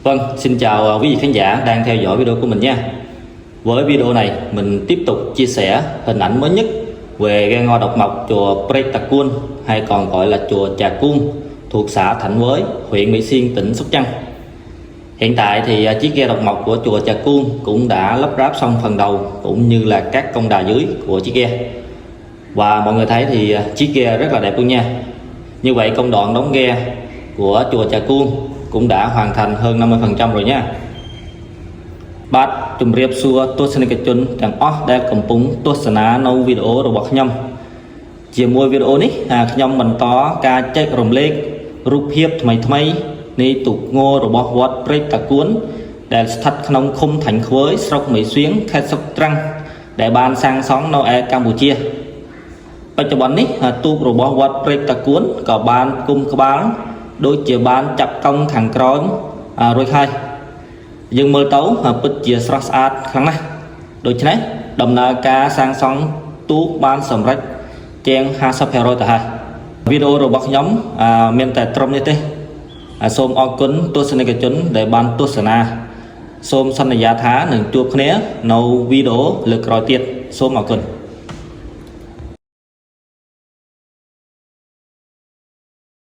Vâng, xin chào quý vị khán giả đang theo dõi video của mình nha. Với video này mình tiếp tục chia sẻ hình ảnh mới nhất về ghe ngò độc mộc chùa Prey Takun hay còn gọi là chùa Trà Cung thuộc xã Thạnh Quới, huyện Mỹ Xuyên, tỉnh Sóc Trăng. Hiện tại thì chiếc ghe độc mộc của chùa Trà Cung cũng đã lắp ráp xong phần đầu cũng như là các công đà dưới của chiếc ghe. Và mọi người thấy thì chiếc ghe rất là đẹp luôn nha. Như vậy công đoạn đóng ghe của chùa Trà Cung cũng đã hoàn thành hơn 50% rồi nha.បាទជំរាបសួរទស្សនិកជនទាំងអស់ដែលកំពុងទស្សនានៅវីដេអូរបស់ខ្ញុំជាមួយវីដេអូនេះខ្ញុំបន្តការចែករំលែករូបភាពថ្មីៗនៃទូកងរបស់វត្តព្រែកតាគួនដែលស្ថិតក្នុងឃុំថាញ់ខ្វើយស្រុកមីសៀងខេត្តស្រុកត្រាំងដែលបានសាងសង់នៅឯកម្ពុជាបច្ចុប្បន្ននេះទូករបស់វត្តព្រែកតាគួនក៏បានគុំក្បាលដូចជាបានចាប់កង់ខាងក្រោយរួចហើយយើងមើលទៅពិតជាស្រស់ស្អាតខ្លាំងណាស់ដូច្នេះដំណើរការសាងសង់ទូកបានសម្រេចជាង 50% ទៅហើយវីដេអូរបស់ខ្ញុំមានតែត្រឹមនេះទេសូមអរគុណទស្សនិកជនដែលបានទស្សនាសូមសន្យាថានឹងជួបគ្នានៅវីដេអូលើកក្រោយទៀតសូមអរគុណ